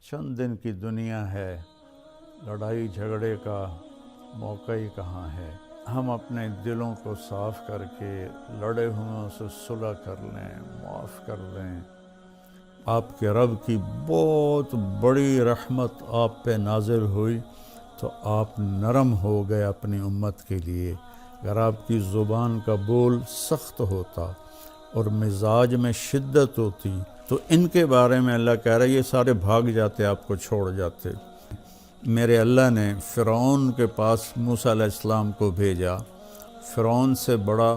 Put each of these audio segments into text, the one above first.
چند دن کی دنیا ہے، لڑائی جھگڑے کا موقع ہی کہاں ہے۔ ہم اپنے دلوں کو صاف کر کے لڑے ہوئوں سے صلح کر لیں، معاف کر دیں۔ آپ کے رب کی بہت بڑی رحمت آپ پہ نازل ہوئی تو آپ نرم ہو گئے اپنی امت کے لیے۔ اگر آپ کی زبان کا بول سخت ہوتا اور مزاج میں شدت ہوتی تو ان کے بارے میں اللہ کہہ رہا ہے یہ سارے بھاگ جاتے، آپ کو چھوڑ جاتے۔ میرے اللہ نے فرعون کے پاس موسیٰ علیہ السلام کو بھیجا۔ فرعون سے بڑا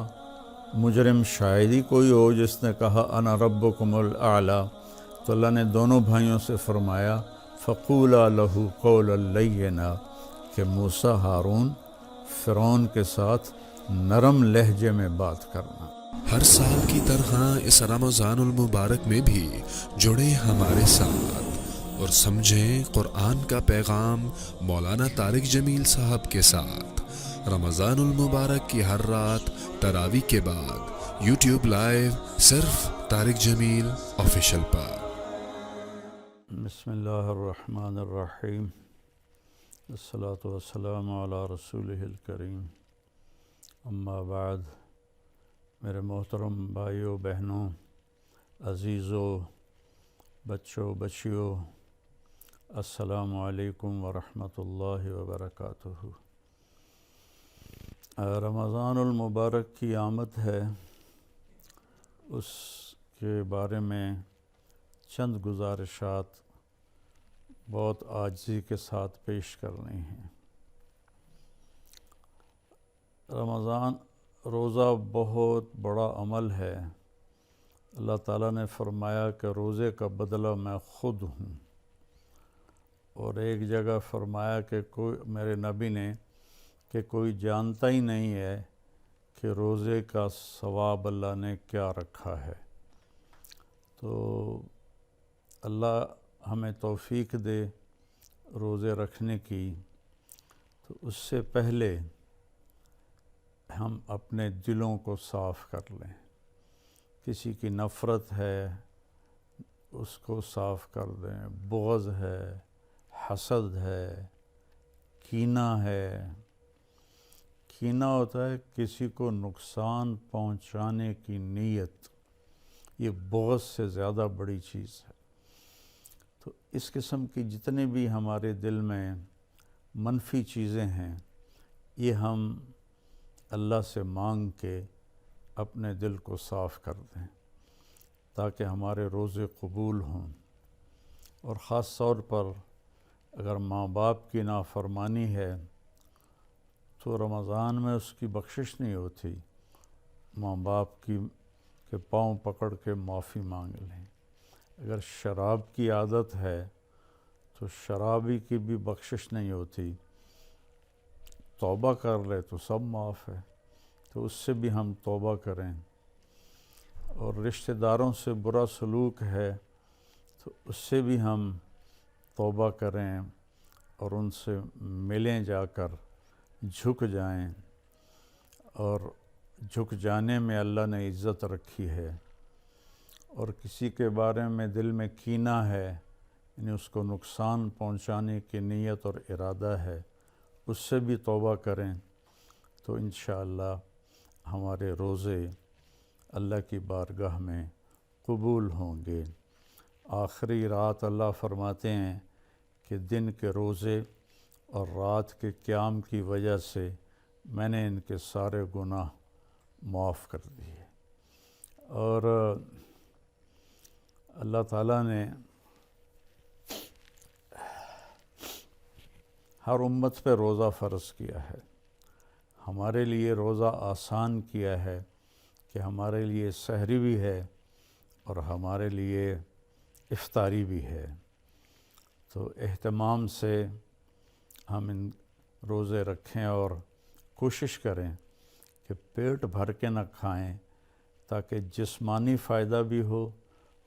مجرم شاید ہی کوئی ہو جس نے کہا انا ربکم الاعلی۔ تو اللہ نے دونوں بھائیوں سے فرمایا فقولا لہ قولا لینا، کہ موسیٰ ہارون فرعون کے ساتھ نرم لہجے میں بات کرنا۔ ہر سال کی طرح اس رمضان المبارک میں بھی جڑے ہمارے ساتھ اور سمجھیں قرآن کا پیغام مولانا طارق جمیل صاحب کے ساتھ رمضان المبارک کی ہر رات تراویح کے بعد یوٹیوب لائیو صرف طارق جمیل آفیشیل پر۔ بسم اللہ الرحمن الرحیم، الصلاۃ والسلام علی رسولہ الکریم، اما بعد۔ میرے محترم بھائیوں بہنوں، عزیزوں، بچوں بچیوں، السلام علیکم ورحمۃ اللہ وبرکاتہ۔ رمضان المبارک کی آمد ہے، اس کے بارے میں چند گزارشات بہت عاجزی کے ساتھ پیش کرنی ہیں۔ رمضان روزہ بہت بڑا عمل ہے۔ اللہ تعالیٰ نے فرمایا کہ روزے کا بدلہ میں خود ہوں، اور ایک جگہ فرمایا کہ میرے نبی نے کہ کوئی جانتا ہی نہیں ہے کہ روزے کا ثواب اللہ نے کیا رکھا ہے۔ تو اللہ ہمیں توفیق دے روزے رکھنے کی۔ تو اس سے پہلے ہم اپنے دلوں کو صاف کر لیں۔ کسی کی نفرت ہے اس کو صاف کر دیں، بغض ہے، حسد ہے، کینہ ہے۔ کینہ ہوتا ہے کسی کو نقصان پہنچانے کی نیت، یہ بغض سے زیادہ بڑی چیز ہے۔ تو اس قسم کی جتنے بھی ہمارے دل میں منفی چیزیں ہیں، یہ ہم اللہ سے مانگ کے اپنے دل کو صاف کر دیں تاکہ ہمارے روزے قبول ہوں۔ اور خاص طور پر اگر ماں باپ کی نافرمانی ہے تو رمضان میں اس کی بخشش نہیں ہوتی۔ ماں باپ کے پاؤں پکڑ کے معافی مانگ لیں۔ اگر شراب کی عادت ہے تو شرابی کی بھی بخشش نہیں ہوتی، توبہ کر لے تو سب معاف ہے۔ تو اس سے بھی ہم توبہ کریں۔ اور رشتہ داروں سے برا سلوک ہے تو اس سے بھی ہم توبہ کریں اور ان سے ملیں، جا کر جھک جائیں۔ اور جھک جانے میں اللہ نے عزت رکھی ہے۔ اور کسی کے بارے میں دل میں کینہ ہے، یعنی اس کو نقصان پہنچانے کی نیت اور ارادہ ہے، اس سے بھی توبہ کریں تو انشاءاللہ ہمارے روزے اللہ کی بارگاہ میں قبول ہوں گے۔ آخری رات اللہ فرماتے ہیں کہ دن کے روزے اور رات کے قیام کی وجہ سے میں نے ان کے سارے گناہ معاف کر دیے۔ اور اللہ تعالیٰ نے ہر امت پہ روزہ فرض کیا ہے۔ ہمارے لیے روزہ آسان کیا ہے کہ ہمارے لیے سحری بھی ہے اور ہمارے لیے افطاری بھی ہے۔ تو اہتمام سے ہم ان روزے رکھیں اور کوشش کریں کہ پیٹ بھر کے نہ کھائیں تاکہ جسمانی فائدہ بھی ہو،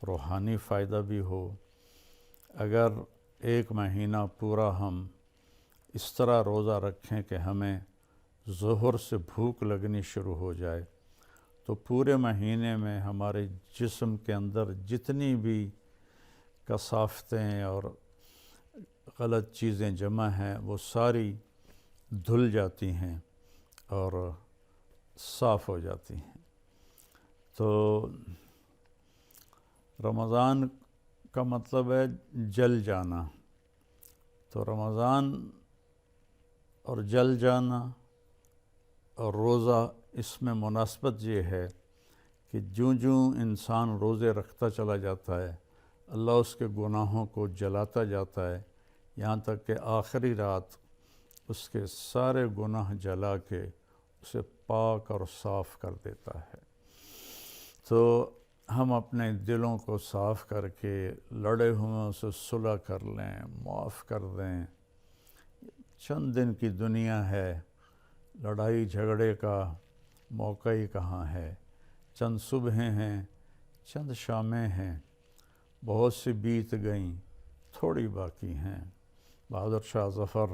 روحانی فائدہ بھی ہو۔ اگر ایک مہینہ پورا ہم اس طرح روزہ رکھیں کہ ہمیں ظہر سے بھوک لگنی شروع ہو جائے تو پورے مہینے میں ہمارے جسم کے اندر جتنی بھی کثافتیں اور غلط چیزیں جمع ہیں وہ ساری دھل جاتی ہیں اور صاف ہو جاتی ہیں۔ تو رمضان کا مطلب ہے جل جانا، تو رمضان اور جل جانا اور روزہ، اس میں مناسبت یہ ہے کہ جوں جوں انسان روزے رکھتا چلا جاتا ہے اللہ اس کے گناہوں کو جلاتا جاتا ہے، یہاں تک کہ آخری رات اس کے سارے گناہ جلا کے اسے پاک اور صاف کر دیتا ہے۔ تو ہم اپنے دلوں کو صاف کر کے لڑے ہوئے سے صلح کر لیں، معاف کر دیں۔ چند دن کی دنیا ہے، لڑائی جھگڑے کا موقع ہی کہاں ہے، چند صبحیں ہیں، چند شامیں ہیں، بہت سی بیت گئیں، تھوڑی باقی ہیں۔ بہادر شاہ ظفر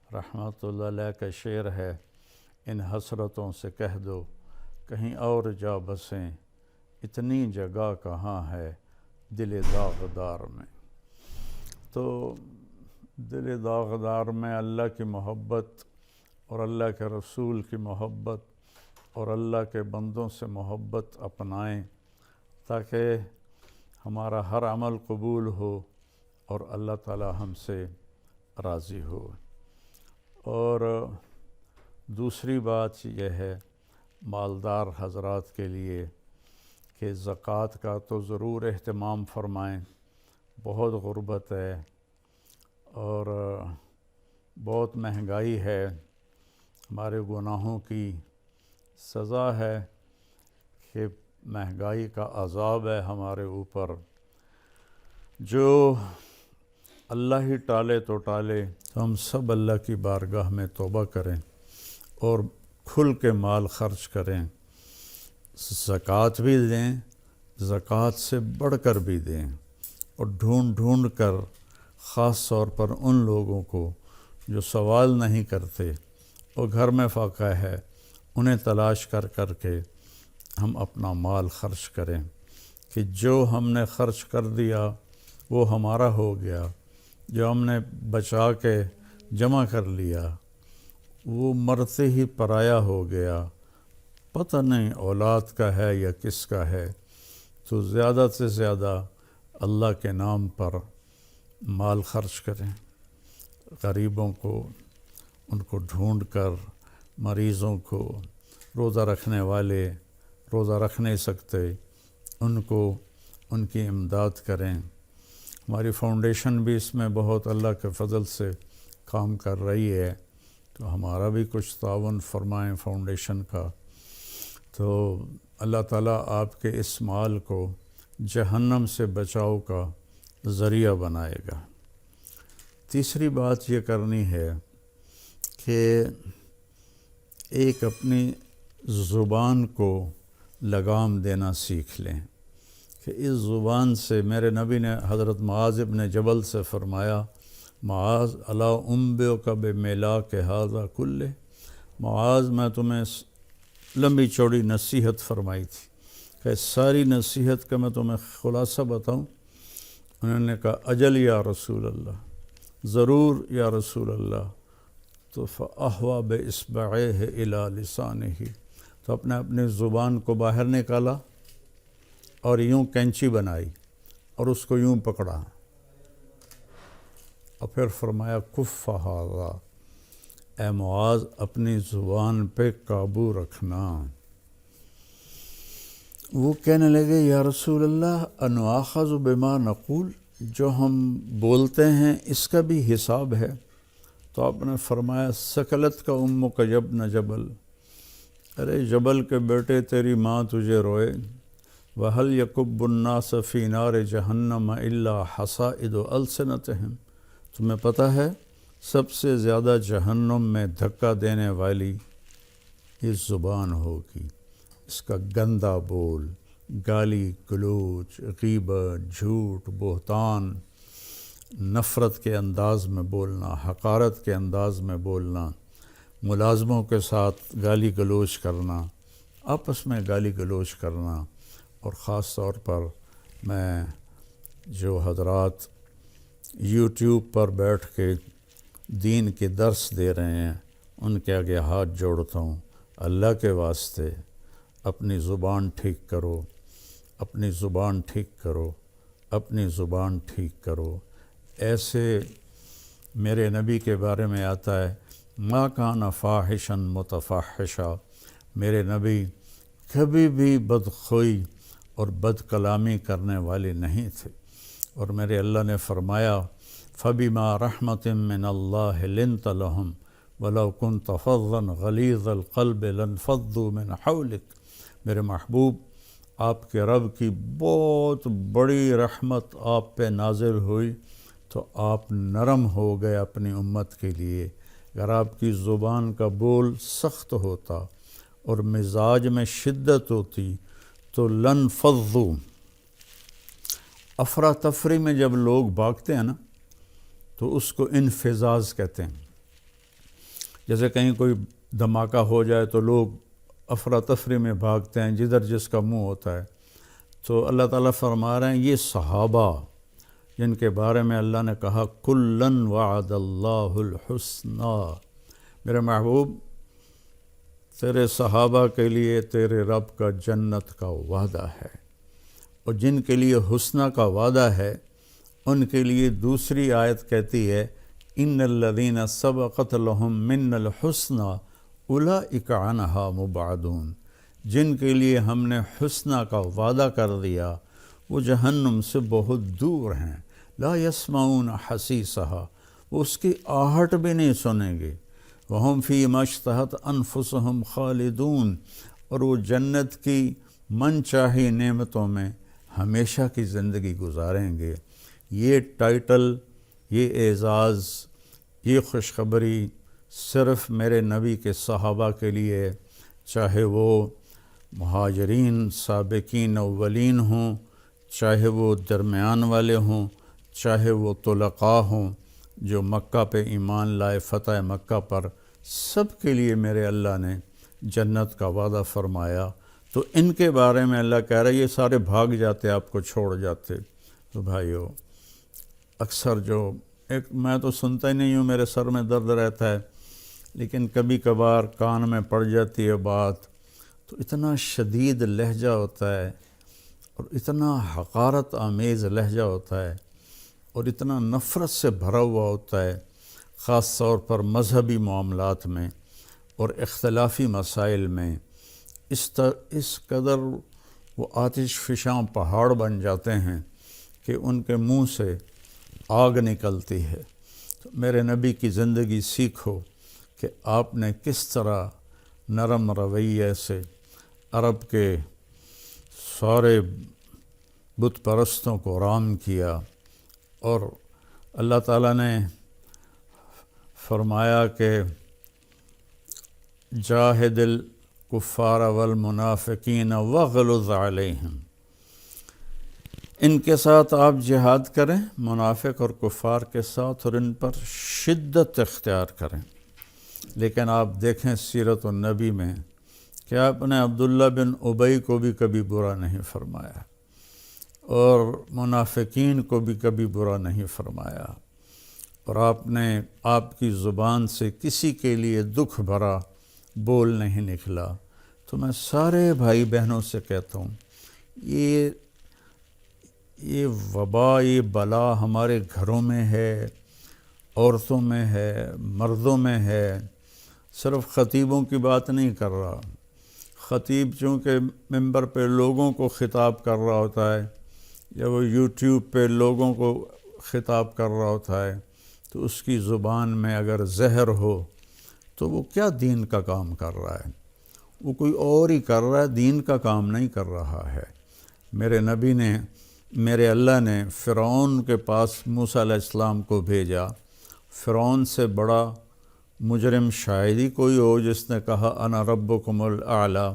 رحمۃ اللہ علیہ کا شعر ہے، ان حسرتوں سے کہہ دو کہیں اور جا بسیں، اتنی جگہ کہاں ہے دل داغدار میں۔ تو دل داغدار میں اللہ کی محبت اور اللہ کے رسول کی محبت اور اللہ کے بندوں سے محبت اپنائیں تاکہ ہمارا ہر عمل قبول ہو اور اللہ تعالی ہم سے راضی ہو۔ اور دوسری بات یہ ہے مالدار حضرات کے لیے کہ زکوٰۃ کا تو ضرور اہتمام فرمائیں، بہت غربت ہے اور بہت مہنگائی ہے، ہمارے گناہوں کی سزا ہے کہ مہنگائی کا عذاب ہے ہمارے اوپر۔ جو اللہ ہی ٹالے تو ٹالے، تو ہم سب اللہ کی بارگاہ میں توبہ کریں اور کھل کے مال خرچ کریں، زکوٰۃ بھی دیں، زکوٰۃ سے بڑھ کر بھی دیں، اور ڈھونڈ ڈھونڈ کر خاص طور پر ان لوگوں کو جو سوال نہیں کرتے اور گھر میں فاقہ ہے، انہیں تلاش کر کر کے ہم اپنا مال خرچ کریں کہ جو ہم نے خرچ کر دیا وہ ہمارا ہو گیا، جو ہم نے بچا کے جمع کر لیا وہ مرتے ہی پرایا ہو گیا، پتہ نہیں اولاد کا ہے یا کس کا ہے۔ تو زیادہ سے زیادہ اللہ کے نام پر مال خرچ کریں، غریبوں کو ان کو ڈھونڈ کر، مریضوں کو، روزہ رکھنے والے روزہ رکھ نہیں سکتے ان کو ان کی امداد کریں۔ ہماری فاؤنڈیشن بھی اس میں بہت اللہ کے فضل سے کام کر رہی ہے، تو ہمارا بھی کچھ تعاون فرمائیں فاؤنڈیشن کا، تو اللہ تعالیٰ آپ کے اس مال کو جہنم سے بچاؤ کا ذریعہ بنائے گا۔ تیسری بات یہ کرنی ہے کہ ایک اپنی زبان کو لگام دینا سیکھ لیں کہ اس زبان سے، میرے نبی نے حضرت معاذ ابن جبل سے فرمایا، معاذ الا انبئک بمیلاک ھذا کلہ، معاذ میں تمہیں لمبی چوڑی نصیحت فرمائی تھی کہ ساری نصیحت کا میں تمہیں خلاصہ بتاؤں؟ انہوں نے کہا اجل یا رسول اللہ، ضرور یا رسول اللہ۔ تو فاحوا باصبعیہ الی لسانہ، تو اپنی زبان کو باہر نکالا اور یوں کینچی بنائی اور اس کو یوں پکڑا، اور پھر فرمایا کف ھذا، اے معاذ اپنی زبان پہ قابو رکھنا۔ وہ کہنے لگے یا رسول اللہ انؤاخذ بما نقول، جو ہم بولتے ہیں اس کا بھی حساب ہے؟ تو آپ نے فرمایا سکلت کا امک یبن جبل، ارے جبل کے بیٹے تیری ماں تجھے روئے۔ وَهَلْ يَكُبُّ النَّاسَ فِي نَارِ جَهَنَّمَ إِلَّا حَصَائِدُ أَلْسِنَتِهِمْ، تمہیں پتہ ہے سب سے زیادہ جہنم میں دھکا دینے والی یہ زبان ہوگی، اس کا گندا بول، گالی گلوچ، غیبت، جھوٹ، بہتان، نفرت کے انداز میں بولنا، حقارت کے انداز میں بولنا، ملازموں کے ساتھ گالی گلوچ کرنا، آپس میں گالی گلوچ کرنا، اور خاص طور پر میں جو حضرات یوٹیوب پر بیٹھ کے دین کے درس دے رہے ہیں، ان کے آگے ہاتھ جوڑتا ہوں، اللہ کے واسطے اپنی زبان ٹھیک کرو، اپنی زبان ٹھیک کرو، اپنی زبان ٹھیک کرو۔ ایسے میرے نبی کے بارے میں آتا ہے، ما کان فاحشا متفحشا، میرے نبی کبھی بھی بدخوئی اور بد کلامی کرنے والے نہیں تھے۔ اور میرے اللہ نے فرمایا، فَبِمَا رَحْمَةٍ مِّنَ اللَّهِ لِنْتَ لَهُمْ وَلَوْ كُنْتَ فَظًّا غَلِيظَ الْقَلْبِ لَانفَضُّوا مِنْ حَوْلِكَ، میرے محبوب آپ کے رب کی بہت بڑی رحمت آپ پہ نازل ہوئی تو آپ نرم ہو گئے اپنی امت کے لیے۔ اگر آپ کی زبان کا بول سخت ہوتا اور مزاج میں شدت ہوتی تو لنفضوا، افراتفری میں جب لوگ بھاگتے ہیں نا تو اس کو انفزاز کہتے ہیں۔ جیسے کہیں کوئی دھماکہ ہو جائے تو لوگ افراتفری میں بھاگتے ہیں جدھر جس کا منہ ہوتا ہے۔ تو اللہ تعالیٰ فرما رہے ہیں یہ صحابہ جن کے بارے میں اللہ نے کہا کُلًّا وعد اللہ الحسنی، میرے محبوب تیرے صحابہ کے لیے تیرے رب کا جنت کا وعدہ ہے، اور جن کے لیے حسنہ کا وعدہ ہے ان کے لیے دوسری آیت کہتی ہے ان الذین سبقت لہم من الحسنی اولئک عنہا مبعدون، جن کے لیے ہم نے حسنہ کا وعدہ کر دیا وہ جہنم سے بہت دور ہیں، لا یسمعون حسیسہا، وہ اس کی آہٹ بھی نہیں سنیں گے، وہم فی ما اشتہت انفسہم خالدون، اور وہ جنت کی من چاہی نعمتوں میں ہمیشہ کی زندگی گزاریں گے۔ یہ ٹائٹل، یہ اعزاز، یہ خوشخبری صرف میرے نبی کے صحابہ کے لیے، چاہے وہ مہاجرین سابقین اولین ہوں، چاہے وہ درمیان والے ہوں، چاہے وہ طلقاء ہوں جو مکہ پہ ایمان لائے فتح مکہ پر، سب کے لیے میرے اللہ نے جنت کا وعدہ فرمایا۔ تو ان کے بارے میں اللہ کہہ رہا ہے یہ سارے بھاگ جاتے آپ کو چھوڑ جاتے۔ تو بھائیو اکثر جو میں تو سنتا ہی نہیں ہوں، میرے سر میں درد رہتا ہے، لیکن کبھی کبھار کان میں پڑ جاتی ہے بات تو اتنا شدید لہجہ ہوتا ہے اور اتنا حقارت آمیز لہجہ ہوتا ہے اور اتنا نفرت سے بھرا ہوا ہوتا ہے، خاص طور پر مذہبی معاملات میں اور اختلافی مسائل میں اس قدر وہ آتش فشاں پہاڑ بن جاتے ہیں کہ ان کے منہ سے آگ نکلتی ہے۔ تو میرے نبی کی زندگی سیکھو کہ آپ نے کس طرح نرم رویے سے عرب کے سارے بت پرستوں کو رام کیا، اور اللہ تعالیٰ نے فرمایا کہ جاہد الکفار والمنافقین واغلظ علیہم، ان کے ساتھ آپ جہاد کریں، منافق اور کفار کے ساتھ، اور ان پر شدت اختیار کریں۔ لیکن آپ دیکھیں سیرت النبی میں کہ آپ نے عبداللہ بن ابی کو بھی کبھی برا نہیں فرمایا اور منافقین کو بھی کبھی برا نہیں فرمایا، اور آپ کی زبان سے کسی کے لیے دکھ بھرا بول نہیں نکلا۔ تو میں سارے بھائی بہنوں سے کہتا ہوں یہ وبا، یہ بلا ہمارے گھروں میں ہے، عورتوں میں ہے، مردوں میں ہے۔ صرف خطیبوں کی بات نہیں کر رہا، خطیب چونکہ ممبر پہ لوگوں کو خطاب کر رہا ہوتا ہے یا وہ یوٹیوب پہ لوگوں کو خطاب کر رہا ہوتا ہے، تو اس کی زبان میں اگر زہر ہو تو وہ کیا دین کا کام کر رہا ہے؟ وہ کوئی اور ہی کر رہا ہے، دین کا کام نہیں کر رہا ہے۔ میرے اللہ نے فرعون کے پاس موسیٰ علیہ السلام کو بھیجا۔ فرعون سے بڑا مجرم شاید ہی کوئی ہو جس نے کہا انا ربکم الاعلی۔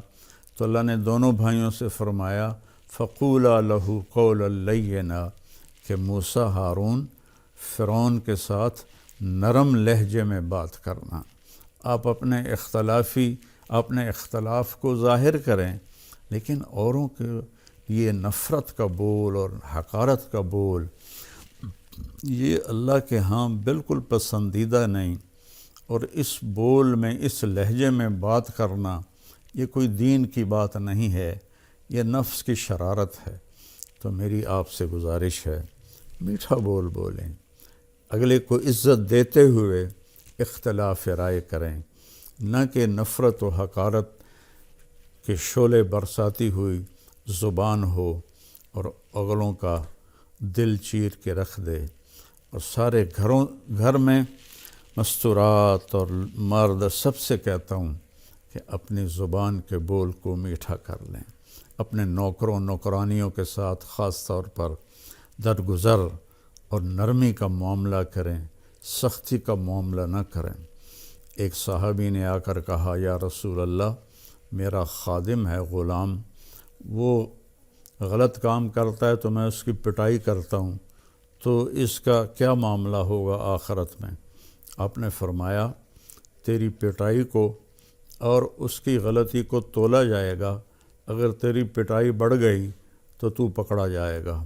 تو اللہ نے دونوں بھائیوں سے فرمایا فقولا لہ قولا لینا، کہ موسیٰ ہارون فرعون کے ساتھ نرم لہجے میں بات کرنا۔ آپ اپنے اختلاف کو ظاہر کریں، لیکن اوروں کے یہ نفرت کا بول اور حقارت کا بول یہ اللہ کے ہاں بالکل پسندیدہ نہیں، اور اس بول میں، اس لہجے میں بات کرنا یہ کوئی دین کی بات نہیں ہے، یہ نفس کی شرارت ہے۔ تو میری آپ سے گزارش ہے، میٹھا بول بولیں، اگلے کو عزت دیتے ہوئے اختلاف رائے کریں، نہ کہ نفرت و حقارت کے شعلے برساتی ہوئی زبان ہو اور اگلوں کا دل چیر کے رکھ دے۔ اور سارے گھر میں مستورات اور مرد سب سے کہتا ہوں کہ اپنی زبان کے بول کو میٹھا کر لیں، اپنے نوکروں نوکرانیوں کے ساتھ خاص طور پر درگزر اور نرمی کا معاملہ کریں، سختی کا معاملہ نہ کریں۔ ایک صحابی نے آ کر کہا، یا رسول اللہ، میرا خادم ہے، غلام، وہ غلط کام کرتا ہے تو میں اس کی پٹائی کرتا ہوں، تو اس کا کیا معاملہ ہوگا آخرت میں؟ آپ نے فرمایا، تیری پٹائی کو اور اس کی غلطی کو تولا جائے گا، اگر تیری پٹائی بڑھ گئی تو تو پکڑا جائے گا۔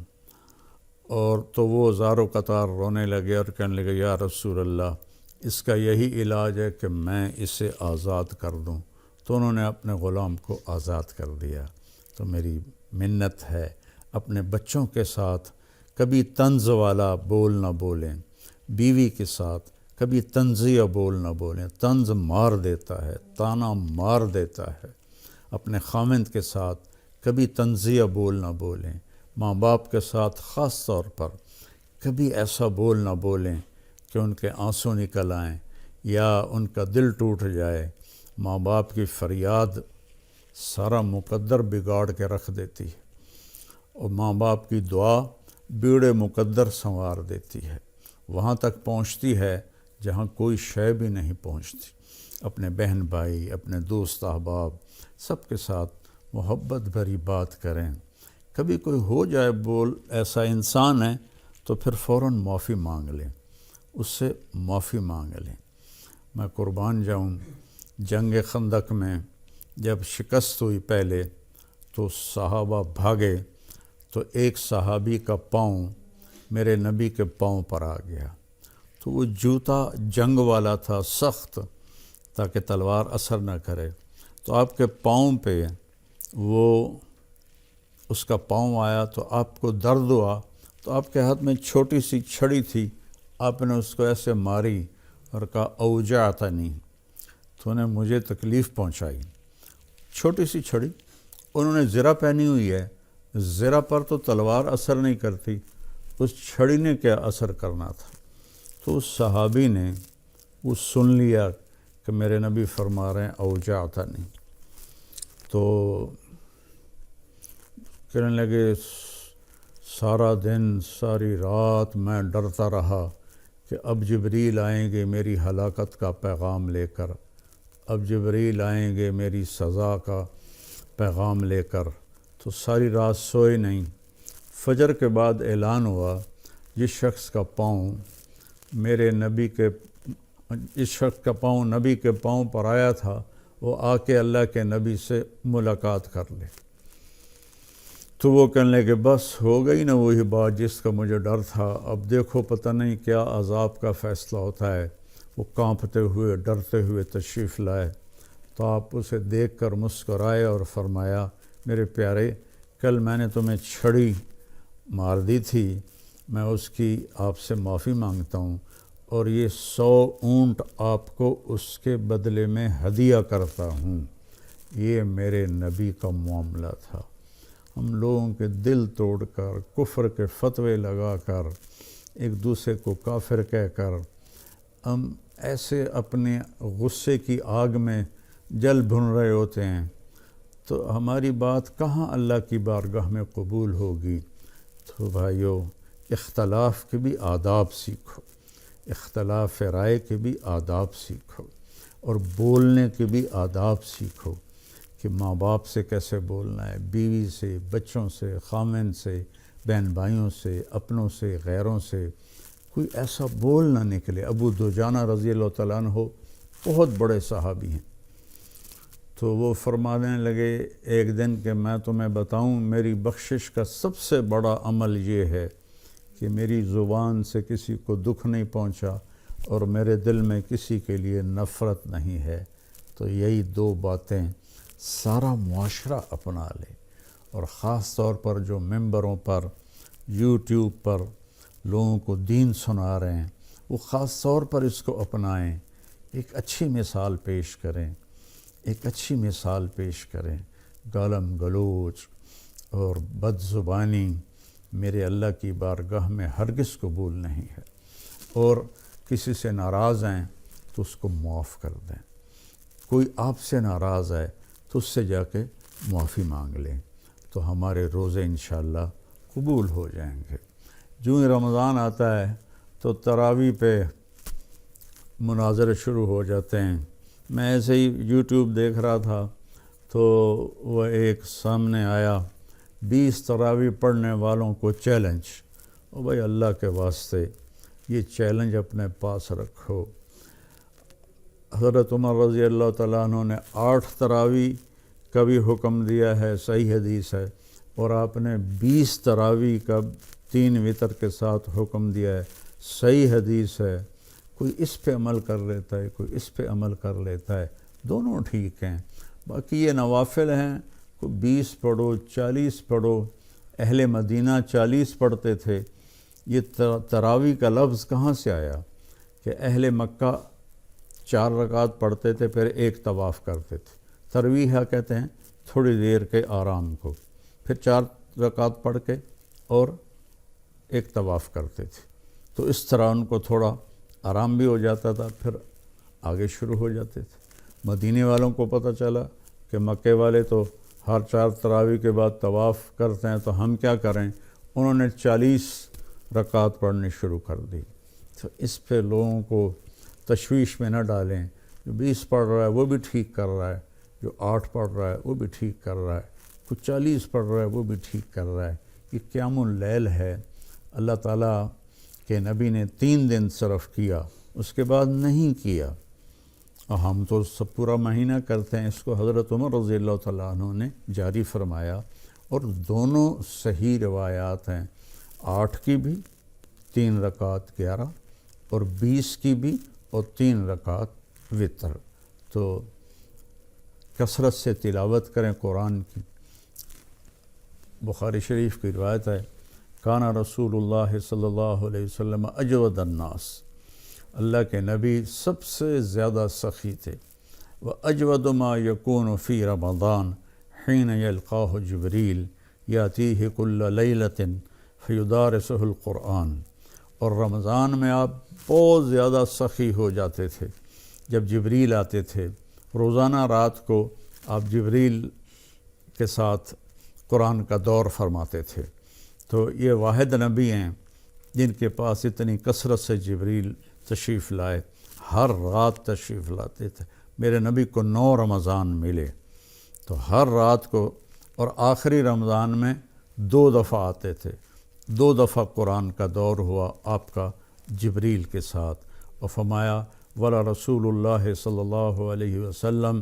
اور تو وہ زار و قطار رونے لگے اور کہنے لگے، یا رسول اللہ، اس کا یہی علاج ہے کہ میں اسے آزاد کر دوں۔ تو انہوں نے اپنے غلام کو آزاد کر دیا۔ تو میری منت ہے، اپنے بچوں کے ساتھ کبھی طنز والا بول نہ بولیں، بیوی کے ساتھ کبھی طنزیہ بول نہ بولیں، طنز مار دیتا ہے، تانا مار دیتا ہے۔ اپنے خامند کے ساتھ کبھی طنزیہ بول نہ بولیں، ماں باپ کے ساتھ خاص طور پر کبھی ایسا بول نہ بولیں کہ ان کے آنسو نکل آئیں یا ان کا دل ٹوٹ جائے۔ ماں باپ کی فریاد سارا مقدر بگاڑ کے رکھ دیتی ہے، اور ماں باپ کی دعا بیڑے مقدر سنوار دیتی ہے، وہاں تک پہنچتی ہے جہاں کوئی شے بھی نہیں پہنچتی۔ اپنے بہن بھائی، اپنے دوست احباب سب کے ساتھ محبت بھری بات کریں۔ کبھی کوئی ہو جائے بول ایسا انسان ہے تو پھر فوراً معافی مانگ لیں، اس سے معافی مانگ لیں۔ میں قربان جاؤں، جنگ خندق میں جب شکست ہوئی پہلے تو صحابہ بھاگے، تو ایک صحابی کا پاؤں میرے نبی کے پاؤں پر آ گیا، تو وہ جوتا جنگ والا تھا، سخت، تاکہ تلوار اثر نہ کرے، تو آپ کے پاؤں پہ وہ اس کا پاؤں آیا تو آپ کو درد ہوا، تو آپ کے ہاتھ میں چھوٹی سی چھڑی تھی، آپ نے اس کو ایسے ماری اور کہا، اوجعتنی، تو نے مجھے تکلیف پہنچائی۔ چھوٹی سی چھڑی، انہوں نے زرہ پہنی ہوئی ہے، زرہ پر تو تلوار اثر نہیں کرتی، اس چھڑی نے کیا اثر کرنا تھا؟ تو اس صحابی نے وہ سن لیا کہ میرے نبی فرما رہے ہیں اوجعتنی، تو کہنے لگے، سارا دن ساری رات میں ڈرتا رہا کہ اب جبریل آئیں گے میری ہلاکت کا پیغام لے کر، اب جبریل آئیں گے میری سزا کا پیغام لے کر، تو ساری رات سوئے نہیں۔ فجر کے بعد اعلان ہوا، جس شخص کا پاؤں نبی کے پاؤں پر آیا تھا، وہ آ کے اللہ کے نبی سے ملاقات کر لے۔ تو وہ کہنے لگے، بس ہو گئی نا وہی بات جس کا مجھے ڈر تھا، اب دیکھو پتہ نہیں کیا عذاب کا فیصلہ ہوتا ہے۔ وہ کانپتے ہوئے ڈرتے ہوئے تشریف لائے، تو آپ اسے دیکھ کر مسکرائے اور فرمایا، میرے پیارے، کل میں نے تمہیں چھڑی مار دی تھی، میں اس کی آپ سے معافی مانگتا ہوں، اور یہ 100 اونٹ آپ کو اس کے بدلے میں ہدیہ کرتا ہوں۔ یہ میرے نبی کا معاملہ تھا۔ ہم لوگوں کے دل توڑ کر، کفر کے فتوے لگا کر، ایک دوسرے کو کافر کہہ کر، ہم ایسے اپنے غصے کی آگ میں جل بھن رہے ہوتے ہیں، تو ہماری بات کہاں اللہ کی بارگاہ میں قبول ہوگی؟ تو بھائیو، اختلاف کے بھی آداب سیکھو، اختلاف رائے کے بھی آداب سیکھو، اور بولنے کے بھی آداب سیکھو کہ ماں باپ سے کیسے بولنا ہے، بیوی سے، بچوں سے، خامند سے، بہن بھائیوں سے، اپنوں سے، غیروں سے، کوئی ایسا بول نہ نکلے۔ ابو دجانہ رضی اللہ تعالیٰ عنہ بہت بڑے صحابی ہیں، تو وہ فرمانے لگے ایک دن کہ میں تمہیں بتاؤں، میری بخشش کا سب سے بڑا عمل یہ ہے کہ میری زبان سے کسی کو دکھ نہیں پہنچا اور میرے دل میں کسی کے لیے نفرت نہیں ہے، تو یہی دو باتیں سارا معاشرہ اپنا لے، اور خاص طور پر جو ممبروں پر یوٹیوب پر لوگوں کو دین سنا رہے ہیں وہ خاص طور پر اس کو اپنائیں، ایک اچھی مثال پیش کریں، ایک اچھی مثال پیش کریں۔ گالم گلوچ اور بد زبانی میرے اللہ کی بارگاہ میں ہرگز قبول نہیں ہے، اور کسی سے ناراض ہیں تو اس کو معاف کر دیں، کوئی آپ سے ناراض ہے تو اس سے جا کے معافی مانگ لیں، تو ہمارے روزے انشاءاللہ قبول ہو جائیں گے۔ جو ہی رمضان آتا ہے تو تراویح پہ مناظرے شروع ہو جاتے ہیں۔ میں ایسے ہی یوٹیوب دیکھ رہا تھا تو وہ ایک سامنے آیا، 20 تراویح پڑھنے والوں کو چیلنج۔ او بھائی اللہ کے واسطے یہ چیلنج اپنے پاس رکھو۔ حضرت عمر رضی اللہ تعالیٰ عنہ نے 8 تراویح کا بھی حکم دیا ہے، صحیح حدیث ہے، اور آپ نے 20 تراویح کا 3 وتر کے ساتھ حکم دیا ہے، صحیح حدیث ہے۔ کوئی اس پہ عمل کر لیتا ہے، کوئی اس پہ عمل کر لیتا ہے، دونوں ٹھیک ہیں۔ باقی یہ نوافل ہیں، کوئی 20 پڑھو، 40 پڑھو، اہل مدینہ 40 پڑھتے تھے۔ یہ تراویح کا لفظ کہاں سے آیا کہ اہل مکہ 4 رکعت پڑھتے تھے پھر ایک طواف کرتے تھے۔ ترویح کہتے ہیں تھوڑی دیر کے آرام کو، پھر 4 رکعت پڑھ کے اور ایک طواف کرتے تھے، تو اس طرح ان کو تھوڑا آرام بھی ہو جاتا تھا، پھر آگے شروع ہو جاتے تھے۔ مدینے والوں کو پتہ چلا کہ مکے والے تو ہر 4 تراویح کے بعد طواف کرتے ہیں، تو ہم کیا کریں، انہوں نے 40 رکعت پڑھنی شروع کر دی۔ تو اس پہ لوگوں کو تشویش میں نہ ڈالیں، جو 20 پڑھ رہا ہے وہ بھی ٹھیک کر رہا ہے، جو 8 پڑھ رہا ہے وہ بھی ٹھیک کر رہا ہے، کوئی 40 پڑھ رہا ہے وہ بھی ٹھیک کر رہا ہے۔ یہ قیام اللیل ہے، اللہ تعالیٰ کے نبی نے 3 دن صرف کیا، اس کے بعد نہیں کیا، اور ہم تو سب پورا مہینہ کرتے ہیں۔ اس کو حضرت عمر رضی اللہ تعالیٰ عنہ نے جاری فرمایا، اور دونوں صحیح روایات ہیں، 8 کی بھی 3 رکعت 11، اور 20 کی بھی اور 3 رکعت وتر۔ تو کثرت سے تلاوت کریں قرآن کی۔ بخاری شریف کی روایت ہے، کانا رسول اللہ صلی اللہ علیہ وسلم اجود الناس، اللہ کے نبی سب سے زیادہ سخی تھے۔ وَأَجْوَدُ مَا يَكُونُ فِي رَمَضَانَ حِينَ يَلْقَاهُ جِبْرِيلُ يَأْتِيهِ كُلَّ لَيْلَةٍ فَيُدَارِسُهُ الْقُرْآنَ، اور رمضان میں آپ بہت زیادہ سخی ہو جاتے تھے جب جبریل آتے تھے۔ روزانہ رات کو آپ جبریل کے ساتھ قرآن کا دور فرماتے تھے۔ تو یہ واحد نبی ہیں جن کے پاس اتنی کثرت سے جبریل تشریف لائے، ہر رات تشریف لاتے تھے۔ میرے نبی کو 9 رمضان ملے، تو ہر رات کو، اور آخری رمضان میں 2 دفعہ آتے تھے، 2 دفعہ قرآن کا دور ہوا آپ کا جبریل کے ساتھ، اور فرمایا ولا رسول اللہ صلی اللہ علیہ وسلم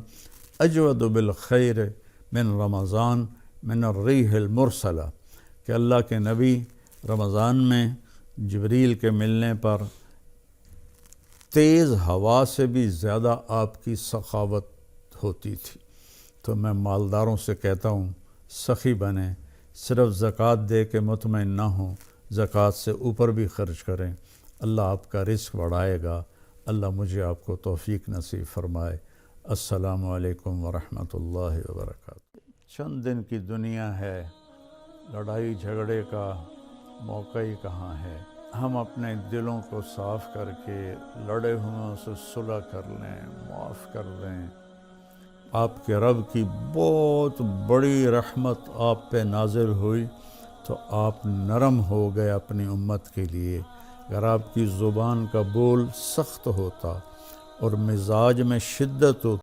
اجود بالخیر من رمضان من الریح المرسلہ، کہ اللہ کے نبی رمضان میں جبریل کے ملنے پر تیز ہوا سے بھی زیادہ آپ کی سخاوت ہوتی تھی۔ تو میں مالداروں سے کہتا ہوں سخی بنیں، صرف زکوٰۃ دے کے مطمئن نہ ہوں، زکوٰۃ سے اوپر بھی خرچ کریں، اللہ آپ کا رزق بڑھائے گا۔ اللہ مجھے آپ کو توفیق نصیب فرمائے۔ السلام علیکم ورحمۃ اللہ وبرکاتہ۔ چند دن کی دنیا ہے، لڑائی جھگڑے کا موقع ہی کہاں ہے۔ ہم اپنے دلوں کو صاف کر کے لڑے ہوئوں سے صلح کر لیں، معاف کر دیں۔ آپ کے رب کی بہت بڑی رحمت آپ پہ نازل ہوئی تو آپ نرم ہو گئے اپنی امت کے لیے۔ اگر آپ کی زبان کا بول سخت ہوتا اور مزاج میں شدت ہوتی